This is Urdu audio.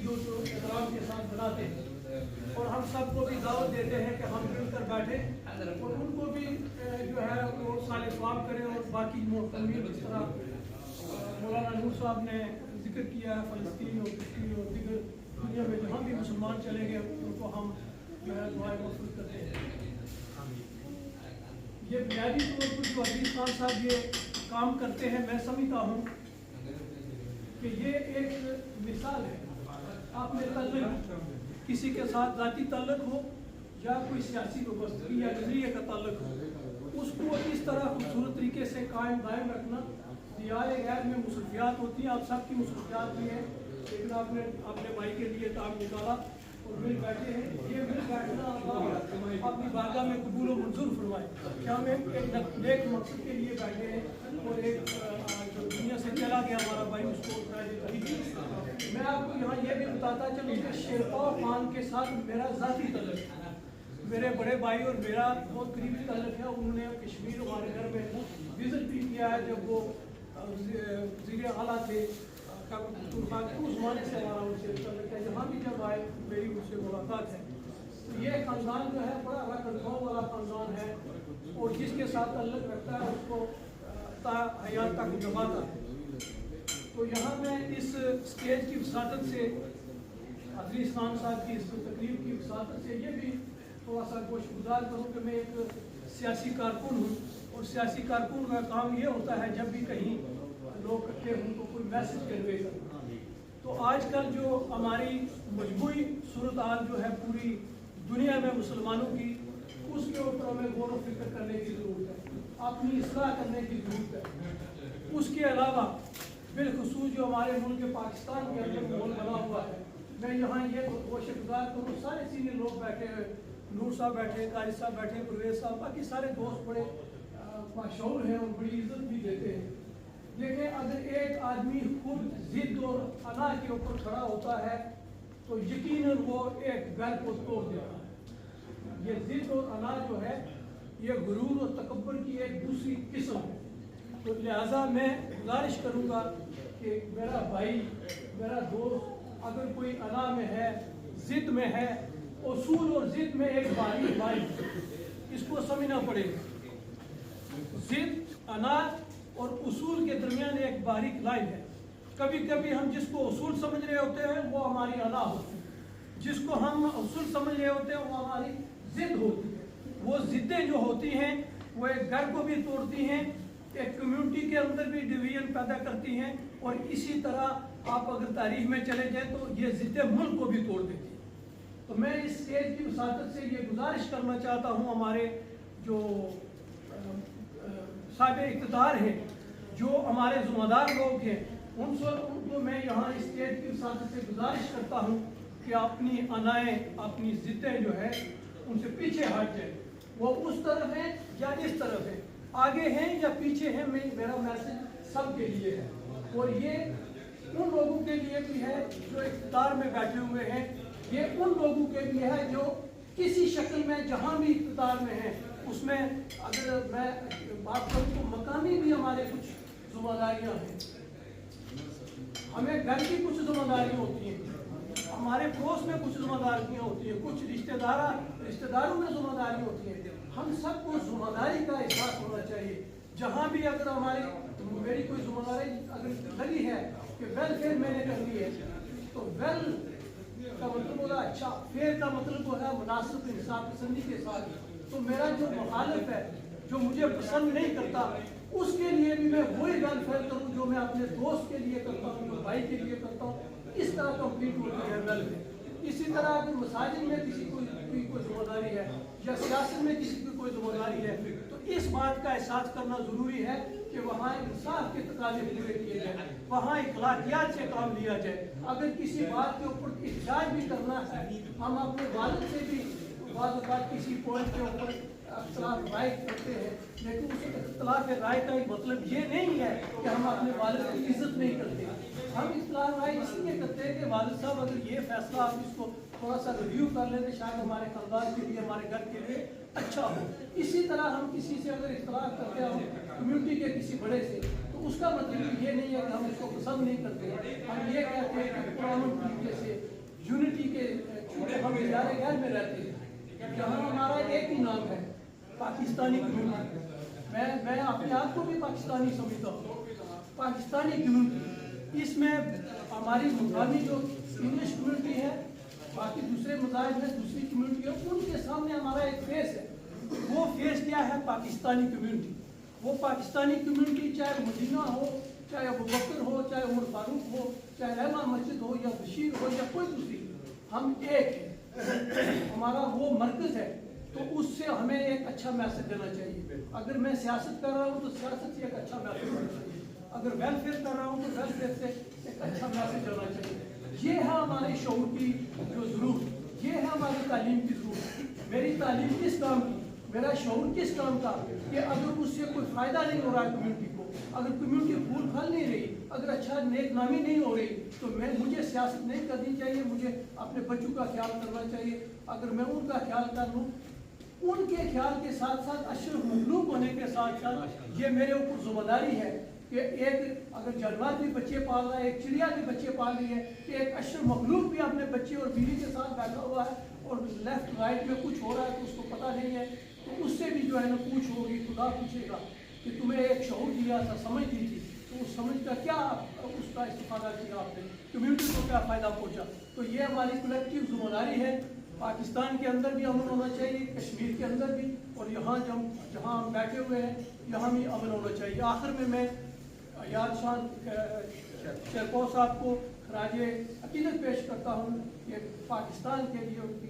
جو احترام کے ساتھ بناتے ہیں اور ہم سب کو بھی دعوت دیتے ہیں کہ ہم مل کر بیٹھیں اور ان کو بھی جو ہے وہ سال ثواب کریں اور باقی محترمین جس طرح مولانا نور صاحب نے ذکر کیا ہے فلسطین اور کشمیر اور دیگر دنیا میں جہاں بھی مسلمان چلیں گے ان کو ہم جو ہے دعائیں موصول کرتے ہیں۔ یہ بنیادی طور پر جو عزیز خان صاحب یہ کام کرتے ہیں میں سمجھتا ہوں کہ یہ ایک مثال ہے۔ آپ میں تعلق کسی کے ساتھ ذاتی تعلق ہو یا کوئی سیاسی وابستگی یا نظریے کا تعلق ہو، اس کو اس طرح خوبصورت طریقے سے قائم دائم رکھنا۔ دیار غیر میں مصروفیات ہوتی ہیں، آپ سب کی مصروفیات بھی ہیں، لیکن آپ نے اپنے بھائی کے لیے ٹائم نکالا اور مل بیٹھے ہیں۔ یہ مل بیٹھنا اللہ اپنی بارگاہ میں قبول و منظور فرمائے کہ ہم ایک نیک مقصد کے لیے بیٹھے ہیں اور ایک جو دنیا سے چلا گیا ہمارا بھائی اس کو میں آپ کو یہاں یہ بھی بتاتا چلوں کہ شیرپا خان کے ساتھ میرا ذاتی تعلق ہے، میرے بڑے بھائی اور میرا بہت قریبی تعلق ہے۔ انہوں نے کشمیر ہمارے گھر میں وزٹ بھی کیا ہے جب وہ وزیر اعلیٰ تھے اس زمانے سے ہمارا ان سے تعلق ہے، جہاں بھی جب آئے میری ان سے ملاقات ہے۔ یہ خاندان جو ہے بڑا رکھ رکھاؤ والا خاندان ہے اور جس کے ساتھ تعلق رکھتا ہے اس کو تا حیات تک نبھاتا ہے۔ تو یہاں میں اس اسٹیج کی وساطت سے عزیز خان صاحب کی اس تقریب کی وساطت سے یہ بھی تھوڑا سا گوش گزار کروں کہ میں ایک سیاسی کارکن ہوں اور سیاسی کارکن کا کام یہ ہوتا ہے جب بھی کہیں لوگ اکٹھے ہوں تو کوئی میسج کنوے کرنا۔ تو آج کل جو ہماری مجموعی صورتحال جو ہے پوری دنیا میں مسلمانوں کی، اس کے اوپر ہمیں غور و فکر کرنے کی ضرورت ہے، اپنی اصلاح کرنے کی ضرورت ہے۔ اس کے علاوہ بالخصوص جو ہمارے ملک پاکستان کے اندر ماحول بنا ہوا ہے، میں یہاں یہ گوش گزار کروں، سارے سینئر لوگ بیٹھے ہیں، نور صاحب بیٹھے، قاری صاحب بیٹھے، پرویز صاحب، باقی سارے دوست بڑے مشہور ہیں اور بڑی عزت بھی دیتے ہیں۔ دیکھیں اگر ایک آدمی خود ضد اور انا کے اوپر کھڑا ہوتا ہے تو یقیناً وہ ایک گھر کو توڑ دیتا ہے۔ یہ ضد اور انا جو ہے یہ غرور اور تکبر کی ایک دوسری قسم ہے۔ تو لہٰذا میں گزارش کروں گا کہ میرا بھائی، میرا دوست اگر کوئی انا میں ہے، ضد میں ہے، اصول اور ضد میں ایک باریک لائن اس کو سمجھنا پڑے گا۔ ضد، انا اور اصول کے درمیان ایک باریک لائن ہے۔ کبھی کبھی ہم جس کو اصول سمجھ رہے ہوتے ہیں وہ ہماری انا ہوتی ہے، جس کو ہم اصول سمجھ رہے ہوتے ہیں وہ ہماری ضد ہوتی ہے۔ وہ ضدیں جو ہوتی ہیں وہ ایک گھر کو بھی توڑتی ہیں، ایک کمیونٹی کے اندر بھی ڈویژن پیدا کرتی ہیں، اور اسی طرح آپ اگر تاریخ میں چلے جائیں تو یہ ضدیں ملک کو بھی توڑ دیتی ہیں۔ تو میں اس اسٹیج کی وساطت سے یہ گزارش کرنا چاہتا ہوں ہمارے جو صاحب اقتدار ہیں، جو ہمارے ذمہ دار لوگ ہیں، ان کو میں یہاں اس اسٹیج کی وساطت سے گزارش کرتا ہوں کہ اپنی انائیں، اپنی ضدیں جو ہے ان سے پیچھے ہٹ جائیں۔ وہ اس طرف ہیں یا اس طرف ہیں، آگے ہیں یا پیچھے ہیں، میرا میسج سب کے لیے ہے، اور یہ ان لوگوں کے لیے بھی ہے جو اقتدار میں بیٹھے ہوئے ہیں، یہ ان لوگوں کے لیے ہے جو کسی شکل میں جہاں بھی اقتدار میں ہیں۔ اس میں اگر میں بات کروں تو مقامی بھی ہمارے کچھ ذمہ داریاں ہیں، ہمیں گھر کی کچھ ذمہ داریاں ہوتی ہیں، ہمارے پڑوس میں کچھ ذمہ داریاں ہوتی ہیں، کچھ رشتہ داروں میں ذمہ داری ہوتی ہے۔ ہم سب کو ذمہ داری کا احساس ہونا چاہیے۔ جہاں بھی اگر میری کوئی ذمہ داری اگر لگی ہے کہ ویلفیئر میں نے کرنی ہے تو ویل کا مطلب ہوگا اچھا، فیئر کا مطلب ہوگا مناسب انصاف پسندی کے ساتھ۔ تو میرا جو مخالف ہے، جو مجھے پسند نہیں کرتا، اس کے لیے بھی میں وہی ویلفیئر کروں جو میں اپنے دوست کے لیے کرتا ہوں، جو بھائی کے لیے کرتا ہوں۔ اس طرح کمپلیٹ ہوتی ہے ویلفیئر۔ اسی طرح اگر مساجد میں کسی کوئی ذمہ داری ہے یا سیاست میں کسی کی کوئی ذمہ داری ہے تو اس بات کا احساس کرنا ضروری ہے کہ وہاں انصاف کے تقاضے پورے کیے جائیں، وہاں اخلاقیات سے کام لیا جائے۔ اگر کسی بات کے اوپر احتجاج بھی کرنا ہے، ہم اپنے والد سے بھی بعض اوقات کسی پوائنٹ کے اوپر اختلاف رائے کرتے ہیں، لیکن اس اختلاف رائے کا مطلب یہ نہیں ہے کہ ہم اپنے والد کی عزت نہیں کرتے۔ ہم اختلاف رائے اس لیے کرتے ہیں کہ والد صاحب اگر یہ فیصلہ آپ اس کو تھوڑا سا ریویو کر لیں تو شاید ہمارے خاندان کے لیے، ہمارے گھر کے لیے اچھا ہو۔ اسی طرح ہم کسی سے اگر اختلاف کرتے ہیں کمیونٹی کے کسی بڑے سے، تو اس کا مطلب یہ نہیں ہے کہ ہم اس کو پسند نہیں کرتے۔ ہم یہ کہتے ہیں کہ پرامن طریقے سے ہی نام ہے پاکستانی کمیونٹی. میں اپنے آپ کو بھی پاکستانی سمجھتا ہوں. پاکستانی کمیونٹی اس میں ہماری مقامی جو انگلش کمیونٹی ہے، باقی دوسرے مذاہب میں دوسری کمیونٹی ہے، ان کے سامنے ہمارا ایک فیس ہے. وہ فیس کیا ہے؟ پاکستانی کمیونٹی. وہ پاکستانی کمیونٹی چاہے مدینہ ہو، چاہے ابو بکر ہو، چاہے عمر فاروق ہو، چاہے رحمہ مسجد ہو یا بشیر ہو یا کوئی دوسری، ہم ایک ہیں. ہمارا وہ مرکز ہے. تو اس سے ہمیں ایک اچھا میسج دینا چاہیے. اگر میں سیاست کر رہا ہوں تو سیاست سے ایک اچھا میسج دینا چاہیے. اگر ویلفیئر کر رہا ہوں تو ویلفیئر سے ایک اچھا میسج دینا چاہیے. یہ ہے ہمارے شعور کی جو ضرورت، یہ ہے ہماری تعلیم کی ضرورت. میری تعلیم کس کام کی، میرا شعور کس کام کا کہ اگر اس سے کوئی فائدہ نہیں ہو رہا ہے کمیونٹی کو، اگر کمیونٹی پھول پھل نہیں رہی، اگر اچھا نیک نامی نہیں ہو رہی، تو مجھے سیاست نہیں کرنی چاہیے. مجھے اپنے بچوں کا خیال کرنا چاہیے. اگر میں ان کا خیال کر لوں، ان کے خیال کے ساتھ ساتھ اشرف مخلوق ہونے کے ساتھ ساتھ یہ میرے اوپر ذمہ داری ہے کہ ایک اگر جانور بھی بچے پال رہا ہے، ایک چڑیا بھی بچے پال رہی ہے، کہ ایک اشرف مخلوق بھی اپنے بچے اور بیوی کے ساتھ بیٹھا ہوا ہے اور لیفٹ رائٹ میں کچھ ہو رہا ہے تو اس کو پتہ نہیں ہے، تو اس سے بھی جو ہے نا پوچھ ہوگی. خدا پوچھے گا کہ تمہیں ایک شعور دیا تھا، سمجھ دی تھی، تو اس سمجھ کا کیا اس کا استفادہ کیا آپ نے، کمیونٹی کو کیا فائدہ پہنچا. تو یہ ہماری کلیکٹیو ذمہ داری ہے. پاکستان کے اندر بھی امن ہونا چاہیے، کشمیر کے اندر بھی، اور یہاں جہاں ہم بیٹھے ہوئے ہیں یہاں بھی امن ہونا چاہیے. آخر میں یاد شان شیرپور صاحب کو خراج عقیدت پیش کرتا ہوں کہ پاکستان کے لیے ان کی